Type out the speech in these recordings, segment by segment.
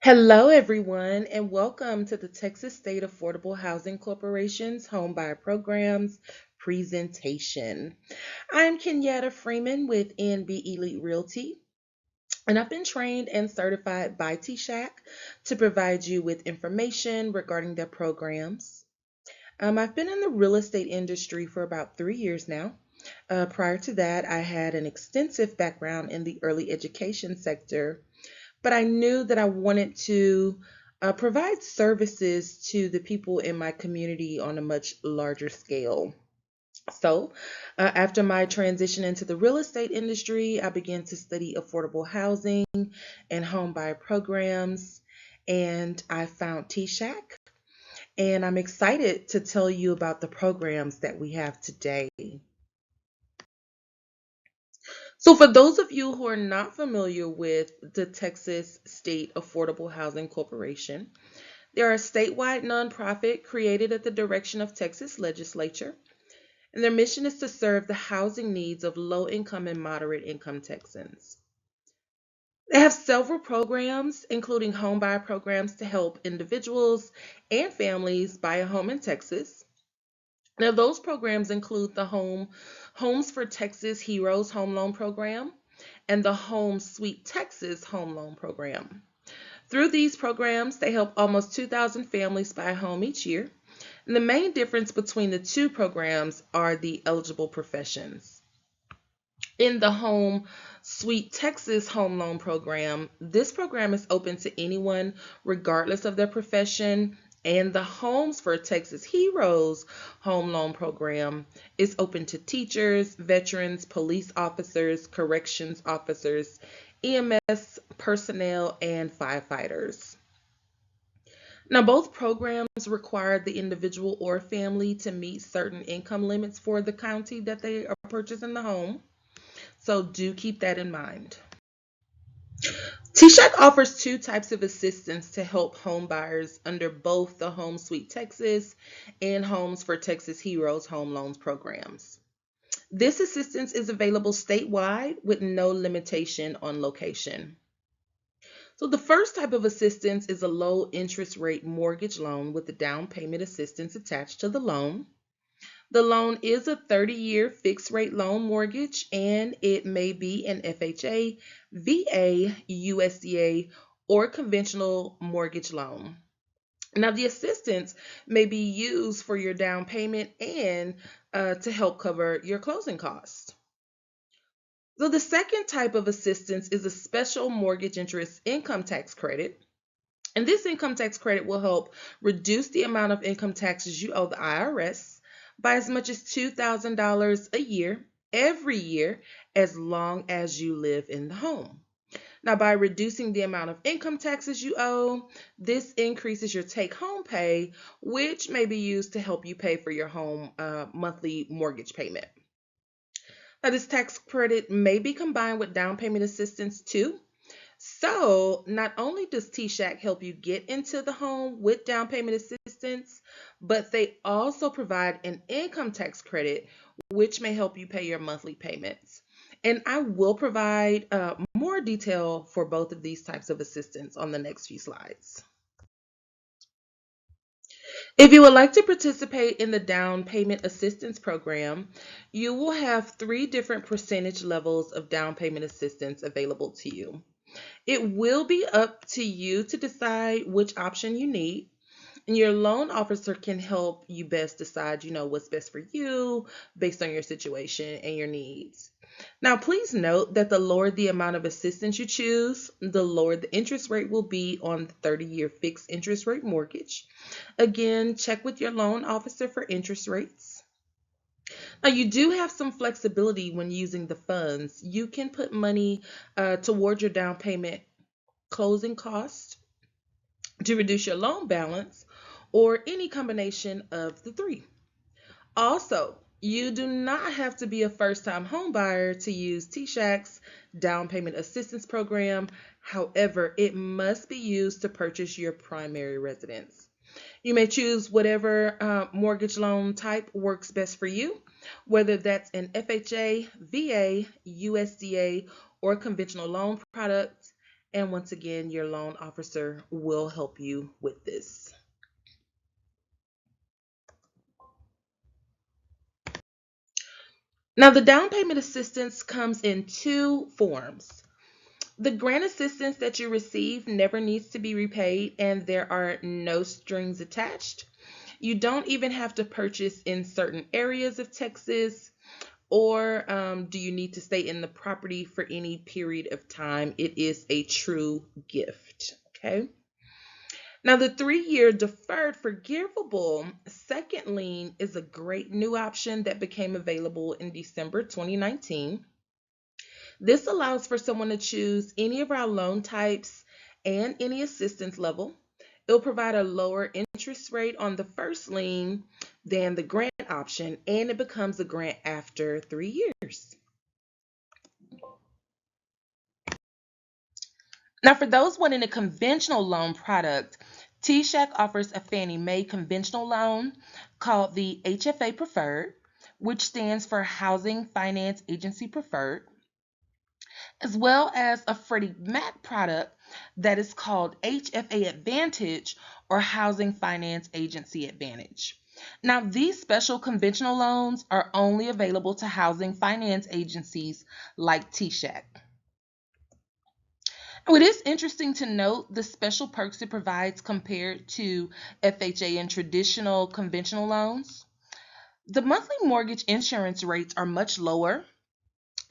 Hello, everyone, and welcome to the Texas State Affordable Housing Corporation's Home Buyer Programs presentation. I'm Kenyatta Freeman with NB Elite Realty, and I've been trained and certified by TSHAC to provide you with information regarding their programs. I've been in the real estate industry for about 3 years now. Prior to that, I had an extensive background in the early education sector, but I knew that I wanted to provide services to the people in my community on a much larger scale. So, after my transition into the real estate industry, I began to study affordable housing and home buyer programs, and I found TSHAC, and I'm excited to tell you about the programs that we have today. So, for those of you who are not familiar with the Texas State Affordable Housing Corporation, they are a statewide nonprofit created at the direction of Texas legislature, and their mission is to serve the housing needs of low income and moderate income Texans. They have several programs, including home buyer programs to help individuals and families buy a home in Texas. Now, those programs include the Homes for Texas Heroes Home Loan Program and the Home Sweet Texas Home Loan Program. Through these programs, they help almost 2,000 families buy a home each year. And the main difference between the two programs are the eligible professions. In the Home Sweet Texas Home Loan Program, this program is open to anyone regardless of their profession, and the Homes for Texas Heroes Home Loan Program is open to teachers, veterans, police officers, corrections officers, EMS personnel, and firefighters. Now, both programs require the individual or family to meet certain income limits for the county that they are purchasing the home. So do keep that in mind. TSHAC offers two types of assistance to help home buyers under both the Home Sweet Texas and Homes for Texas Heroes Home Loans programs. This assistance is available statewide with no limitation on location. So the first type of assistance is a low interest rate mortgage loan with the down payment assistance attached to the loan. The loan is a 30-year fixed rate loan mortgage, and it may be an FHA, VA, USDA, or conventional mortgage loan. Now, the assistance may be used for your down payment and to help cover your closing costs. So, the second type of assistance is a special mortgage interest income tax credit. And this income tax credit will help reduce the amount of income taxes you owe the IRS by as much as $2,000 a year, every year, as long as you live in the home. Now, by reducing the amount of income taxes you owe, this increases your take home pay, which may be used to help you pay for your home monthly mortgage payment. Now, this tax credit may be combined with down payment assistance too. So, not only does TSHAC help you get into the home with down payment assistance, but they also provide an income tax credit, which may help you pay your monthly payments. And I will provide more detail for both of these types of assistance on the next few slides. If you would like to participate in the down payment assistance program, you will have three different percentage levels of down payment assistance available to you. It will be up to you to decide which option you need. And your loan officer can help you best decide, what's best for you based on your situation and your needs. Now, please note that the lower the amount of assistance you choose, the lower the interest rate will be on the 30-year fixed interest rate mortgage. Again, check with your loan officer for interest rates. Now, you do have some flexibility when using the funds. You can put money toward your down payment closing cost to reduce your loan balance, or any combination of the three. Also, you do not have to be a first-time home buyer to use TSHAC's down payment assistance program. However, it must be used to purchase your primary residence. You may choose whatever mortgage loan type works best for you, whether that's an FHA, VA, USDA, or conventional loan product. And once again, your loan officer will help you with this. Now, the down payment assistance comes in two forms. The grant assistance that you receive never needs to be repaid, and there are no strings attached. You don't even have to purchase in certain areas of Texas, or do you need to stay in the property for any period of time. It is a true gift. Okay. Now, the 3-year deferred forgivable second lien is a great new option that became available in December 2019. This allows for someone to choose any of our loan types and any assistance level. It'll provide a lower interest rate on the first lien than the grant option, and it becomes a grant after 3 years. Now, for those wanting a conventional loan product, TSHAC offers a Fannie Mae conventional loan called the HFA Preferred, which stands for Housing Finance Agency Preferred, as well as a Freddie Mac product that is called HFA Advantage or Housing Finance Agency Advantage. Now, these special conventional loans are only available to housing finance agencies like TSHAC. Now, it is interesting to note the special perks it provides compared to FHA and traditional conventional loans. The monthly mortgage insurance rates are much lower.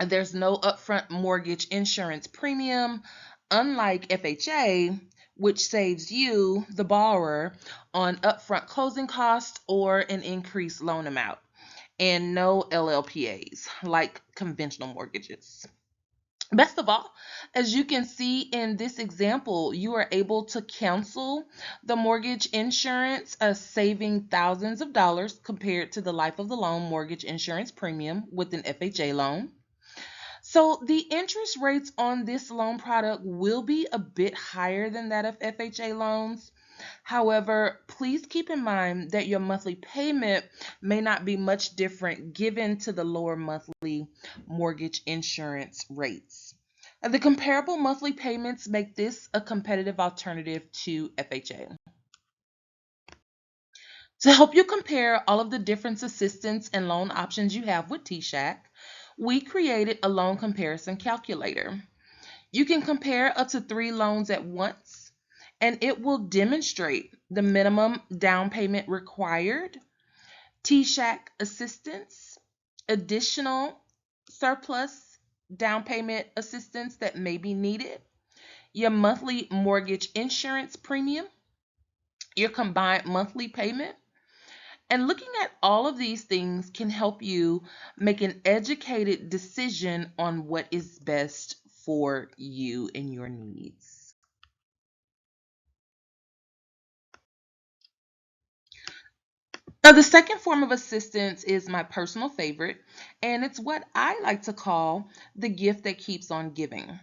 There's no upfront mortgage insurance premium, unlike FHA, which saves you, the borrower, on upfront closing costs or an increased loan amount, and no LLPAs like conventional mortgages. Best of all, as you can see in this example, you are able to cancel the mortgage insurance, saving thousands of dollars compared to the life of the loan mortgage insurance premium with an FHA loan. So the interest rates on this loan product will be a bit higher than that of FHA loans. However, please keep in mind that your monthly payment may not be much different given to the lower monthly mortgage insurance rates. The comparable monthly payments make this a competitive alternative to FHA. To help you compare all of the different assistance and loan options you have with TSHAC, we created a loan comparison calculator. You can compare up to 3 loans at once, and it will demonstrate the minimum down payment required, TSHAC assistance, additional surplus down payment assistance that may be needed, your monthly mortgage insurance premium, your combined monthly payment. And looking at all of these things can help you make an educated decision on what is best for you and your needs. Now, the second form of assistance is my personal favorite, and it's what I like to call the gift that keeps on giving.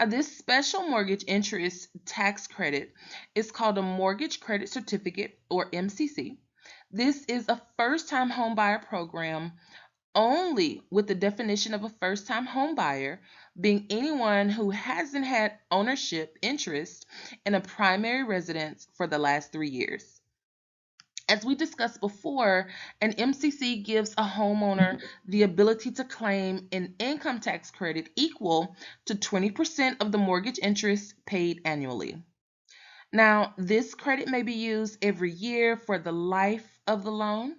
This special mortgage interest tax credit is called a Mortgage Credit Certificate, or MCC. This is a first-time homebuyer program only, with the definition of a first-time homebuyer being anyone who hasn't had ownership interest in a primary residence for the last 3 years. As we discussed before, an MCC gives a homeowner the ability to claim an income tax credit equal to 20% of the mortgage interest paid annually. Now, this credit may be used every year for the life of the loan,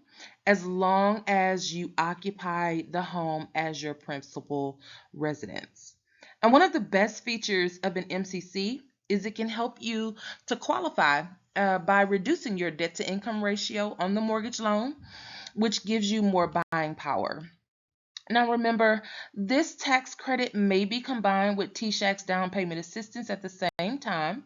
as long as you occupy the home as your principal residence. And one of the best features of an MCC is it can help you to qualify by reducing your debt to income ratio on the mortgage loan, which gives you more buying power. Now remember, this tax credit may be combined with TSHAC's down payment assistance at the same time.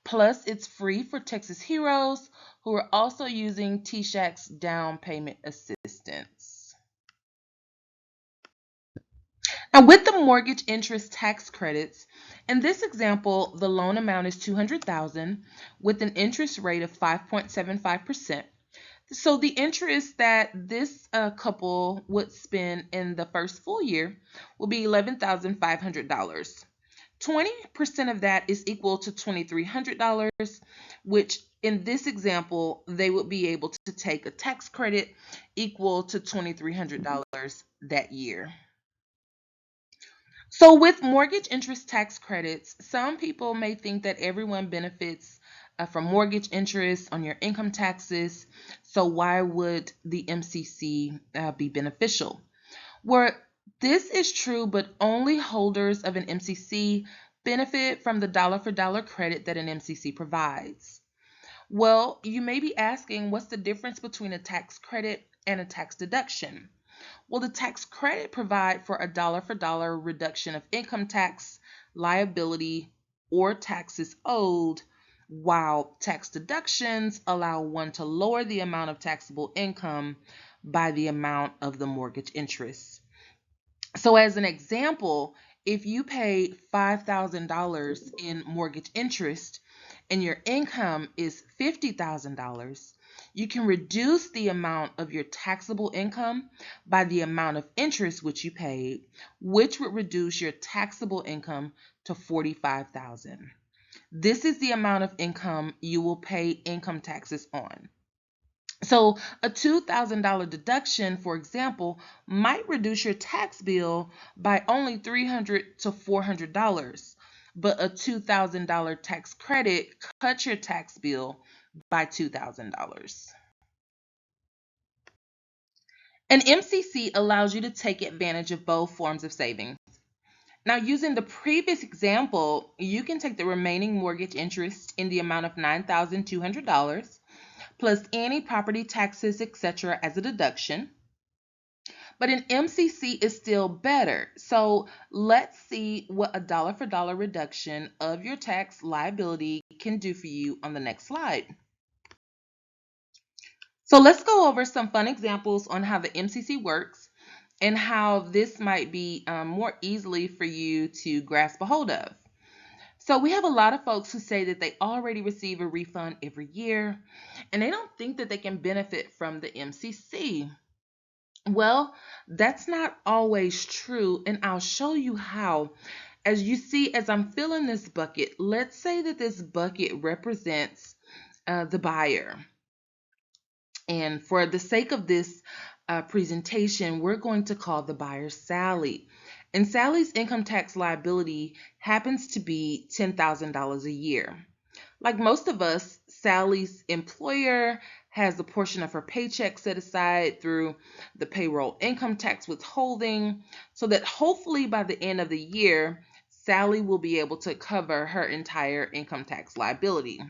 Plus, it's free for Texas heroes who are also using TSHAC's down payment assistance. Now, with the mortgage interest tax credits, in this example, the loan amount is $200,000 with an interest rate of 5.75%. So the interest that this couple would spend in the first full year will be $11,500. 20% of that is equal to $2,300, which in this example, they would be able to take a tax credit equal to $2,300 that year. So, with mortgage interest tax credits, some people may think that everyone benefits from mortgage interest on your income taxes. So, why would the MCC be beneficial? Well, this is true, but only holders of an MCC benefit from the dollar for dollar credit that an MCC provides. Well, you may be asking, what's the difference between a tax credit and a tax deduction? Well, the tax credit provide for a dollar for dollar reduction of income tax liability or taxes owed, while tax deductions allow one to lower the amount of taxable income by the amount of the mortgage interest. So, as an example, if you pay $5,000 in mortgage interest and your income is $50,000, you can reduce the amount of your taxable income by the amount of interest which you paid, which would reduce your taxable income to $45,000. This is the amount of income you will pay income taxes on. So, a $2,000 deduction, for example, might reduce your tax bill by only $300 to $400, but a $2,000 tax credit cuts your tax bill by $2,000. An MCC allows you to take advantage of both forms of savings. Now, using the previous example, you can take the remaining mortgage interest in the amount of $9,200 plus any property taxes, etc., as a deduction. But an MCC is still better. So let's see what a dollar for dollar reduction of your tax liability can do for you on the next slide. So let's go over some fun examples on how the MCC works and how this might be more easily for you to grasp a hold of. So we have a lot of folks who say that they already receive a refund every year and they don't think that they can benefit from the MCC. Well, that's not always true, and I'll show you how. As you see, as I'm filling this bucket, let's say that this bucket represents the buyer. And for the sake of this presentation, we're going to call the buyer Sally. And Sally's income tax liability happens to be $10,000 a year. Like most of us, Sally's employer has a portion of her paycheck set aside through the payroll income tax withholding, so that hopefully by the end of the year, Sally will be able to cover her entire income tax liability.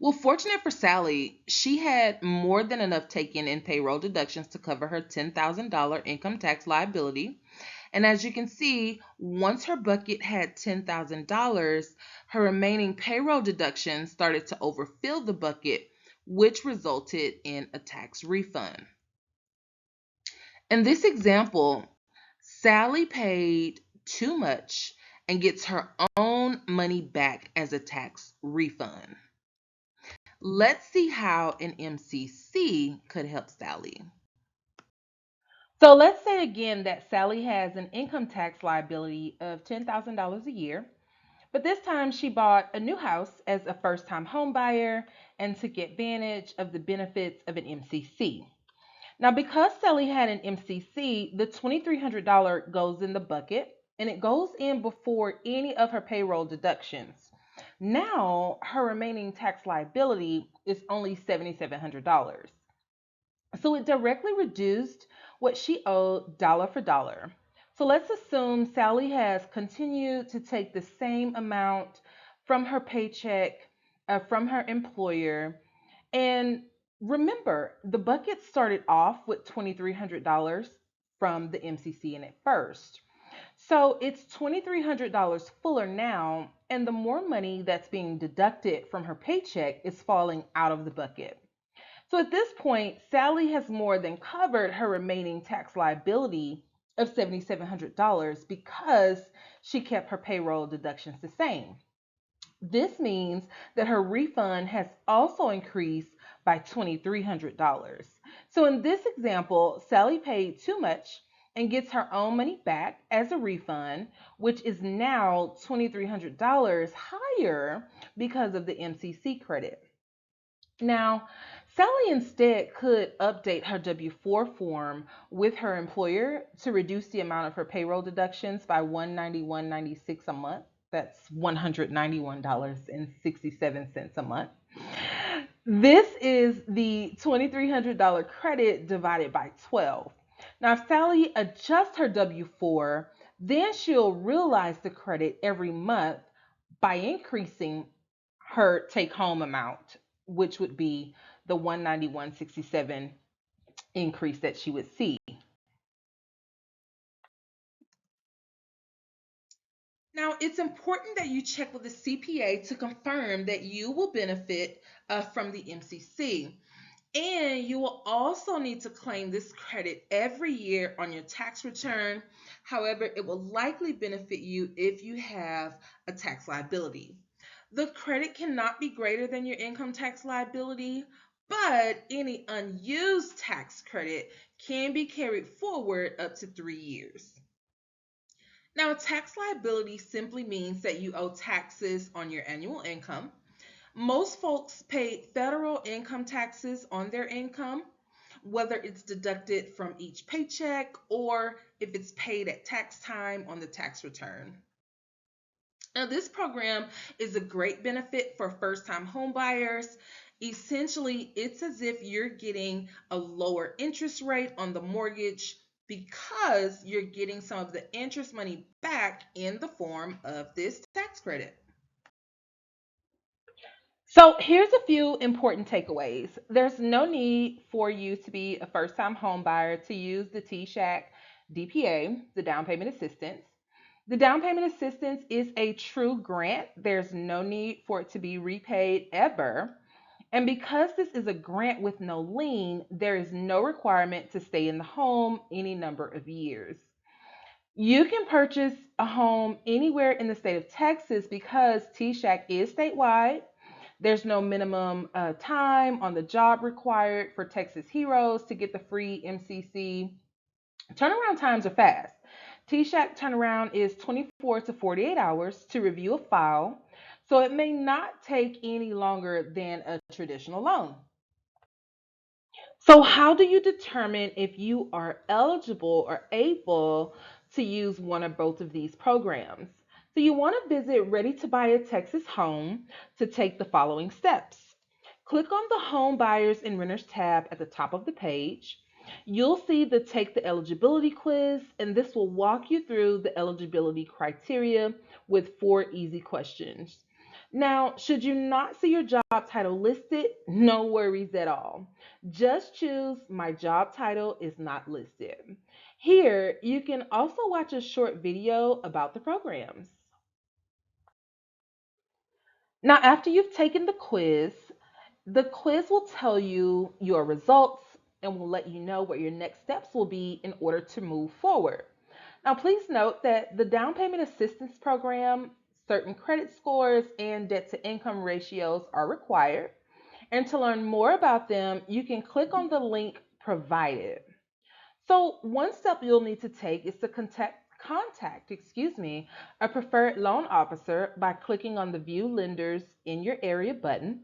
Well, fortunate for Sally, she had more than enough taken in payroll deductions to cover her $10,000 income tax liability. And as you can see, once her bucket had $10,000, her remaining payroll deductions started to overfill the bucket, which resulted in a tax refund. In this example, Sally paid too much and gets her own money back as a tax refund. Let's see how an MCC could help Sally. So let's say again that Sally has an income tax liability of $10,000 a year, but this time she bought a new house as a first-time home buyer and took advantage of the benefits of an MCC. Now, because Sally had an MCC, the $2,300 goes in the bucket and it goes in before any of her payroll deductions. Now, her remaining tax liability is only $7,700. So it directly reduced what she owed dollar for dollar. So let's assume Sally has continued to take the same amount from her paycheck, from her employer. And remember, the bucket started off with $2,300 from the MCC in it first. So it's $2,300 fuller now, and the more money that's being deducted from her paycheck is falling out of the bucket. So at this point, Sally has more than covered her remaining tax liability of $7,700 because she kept her payroll deductions the same. This means that her refund has also increased by $2,300. So in this example, Sally paid too much and gets her own money back as a refund, which is now $2,300 higher because of the MCC credit. Now, Sally instead could update her W 4 form with her employer to reduce the amount of her payroll deductions by $191.96 a month. That's $191.67 a month. This is the $2,300 credit divided by 12. Now, if Sally adjusts her W 4, then she'll realize the credit every month by increasing her take home amount, which would be the 191.67 increase that she would see. Now, it's important that you check with the CPA to confirm that you will benefit from the MCC. And you will also need to claim this credit every year on your tax return. However, it will likely benefit you if you have a tax liability. The credit cannot be greater than your income tax liability, but any unused tax credit can be carried forward up to 3 years. Now, tax liability simply means that you owe taxes on your annual income. Most folks pay federal income taxes on their income, whether it's deducted from each paycheck or if it's paid at tax time on the tax return. Now, this program is a great benefit for first time home buyers. Essentially, it's as if you're getting a lower interest rate on the mortgage because you're getting some of the interest money back in the form of this tax credit. So here's a few important takeaways. There's no need for you to be a first time home buyer to use the TSHAC DPA, the down payment assistance. The down payment assistance is a true grant. There's no need for it to be repaid ever. And because this is a grant with no lien, there is no requirement to stay in the home any number of years. You can purchase a home anywhere in the state of Texas because TSHAC is statewide. There's no minimum time on the job required for Texas Heroes to get the free MCC. Turnaround times are fast. TSHAC turnaround is 24 to 48 hours to review a file, so it may not take any longer than a traditional loan. So, how do you determine if you are eligible or able to use one or both of these programs? So, you want to visit Ready to Buy a Texas Home to take the following steps. Click on the Home Buyers and Renters tab at the top of the page. You'll see the Take the Eligibility quiz, and this will walk you through the eligibility criteria with 4 easy questions. Now, should you not see your job title listed, no worries at all. Just choose My Job Title is Not Listed. Here, you can also watch a short video about the programs. Now, after you've taken the quiz will tell you your results and will let you know what your next steps will be in order to move forward. Now, please note that the down payment assistance program, certain credit scores, and debt to income ratios are required. And to learn more about them, you can click on the link provided. So, one step you'll need to take is to contact a preferred loan officer by clicking on the View Lenders in your area button.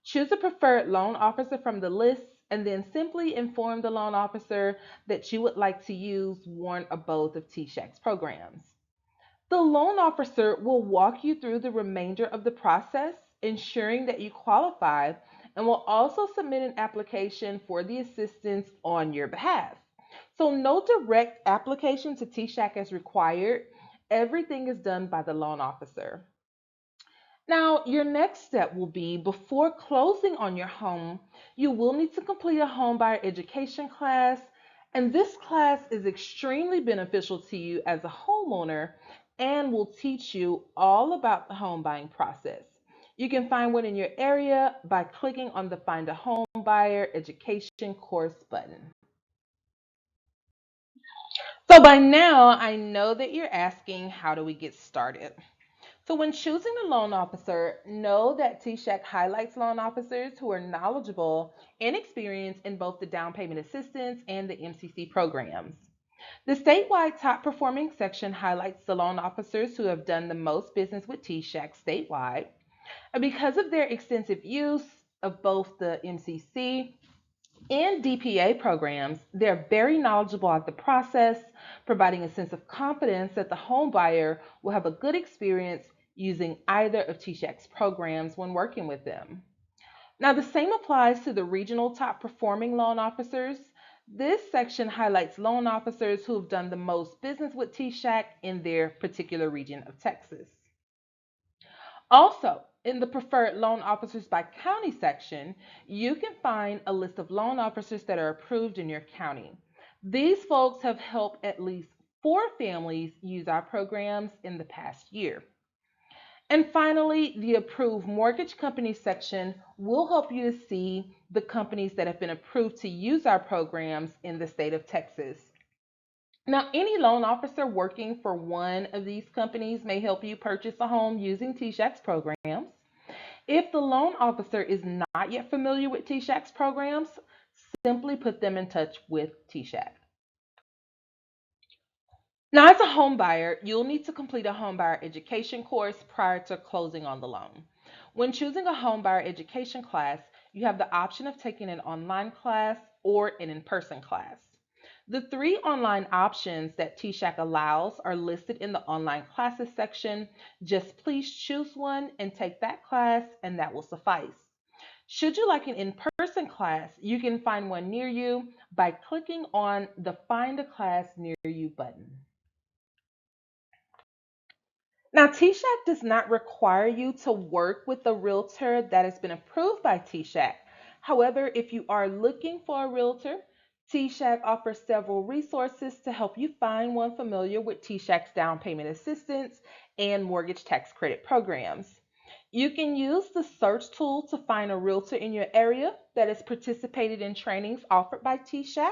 Choose a preferred loan officer from the list and then simply inform the loan officer that you would like to use one or both of TSHAC's programs. The loan officer will walk you through the remainder of the process, ensuring that you qualify, and will also submit an application for the assistance on your behalf. So, no direct application to TSHAC is required. Everything is done by the loan officer. Now, your next step will be before closing on your home, you will need to complete a home buyer education class. And this class is extremely beneficial to you as a homeowner and will teach you all about the home buying process. You can find one in your area by clicking on the Find a Home Buyer Education Course button. So, by now, I know that you're asking, how do we get started? So, when choosing a loan officer, know that TSHAC highlights loan officers who are knowledgeable and experienced in both the down payment assistance and the MCC programs. The statewide top performing section highlights the loan officers who have done the most business with TSHAC statewide. And because of their extensive use of both the MCC and DPA programs, they're very knowledgeable at the process, providing a sense of confidence that the home buyer will have a good experience using either of TSHAC's programs when working with them. Now, the same applies to the regional top performing loan officers. This section highlights loan officers who have done the most business with TSHAC in their particular region of Texas. Also, in the preferred loan officers by county section, you can find a list of loan officers that are approved in your county. These folks have helped at least 4 families use our programs in the past year. And finally, the approved mortgage company section will help you to see the companies that have been approved to use our programs in the state of Texas. Now, any loan officer working for one of these companies may help you purchase a home using TSHAC's programs. If the loan officer is not yet familiar with TSHAC's programs, simply put them in touch with TSHAC. Now, as a home buyer, you'll need to complete a home buyer education course prior to closing on the loan. When choosing a home buyer education class, you have the option of taking an online class or an in-person class. The 3 online options that TSHAC allows are listed in the online classes section. Just please choose one and take that class, and that will suffice. Should you like an in-person class, you can find one near you by clicking on the Find a Class Near You button. Now, TSHAC does not require you to work with a realtor that has been approved by TSHAC. However, if you are looking for a realtor, TSHAC offers several resources to help you find one familiar with TSHAC's down payment assistance and mortgage tax credit programs. You can use the search tool to find a realtor in your area that has participated in trainings offered by TSHAC.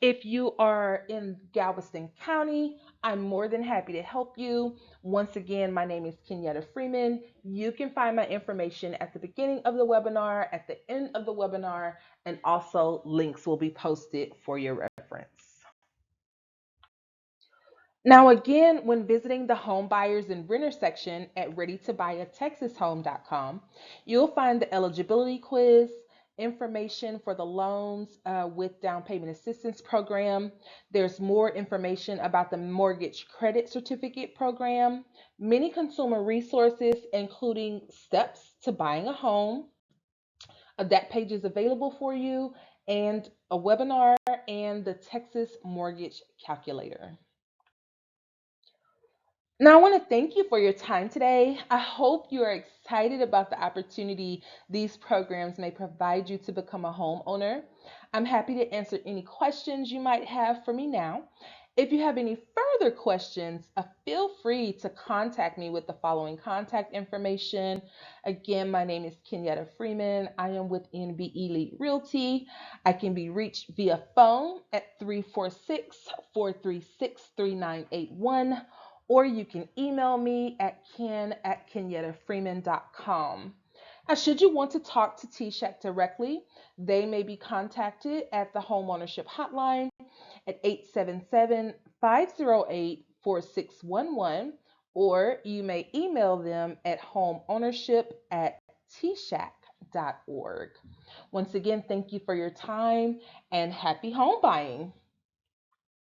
If you are in Galveston County, I'm more than happy to help you. Once again, my name is Kenyatta Freeman. You can find my information at the beginning of the webinar, at the end of the webinar, and also links will be posted for your reference. Now, again, when visiting the home buyers and renters section at readytobuyatexashome.com, you'll find the eligibility quiz, information for the loans with down payment assistance program. There's more information about the mortgage credit certificate program, many consumer resources, including steps to buying a home. That page is available for you, and a webinar and the Texas Mortgage Calculator. Now, I want to thank you for your time today. I hope you are excited about the opportunity these programs may provide you to become a homeowner. I'm happy to answer any questions you might have for me now. If you have any further questions, feel free to contact me with the following contact information. Again, my name is Kenyatta Freeman. I am with NB Elite Realty. I can be reached via phone at 346-436-3981, or you can email me at ken@kenyattafreeman.com. Now, should you want to talk to TSHAC directly, they may be contacted at the Homeownership Hotline at 877-508-4611, or you may email them at homeownership@tshac.org. Once again, thank you for your time and happy home buying.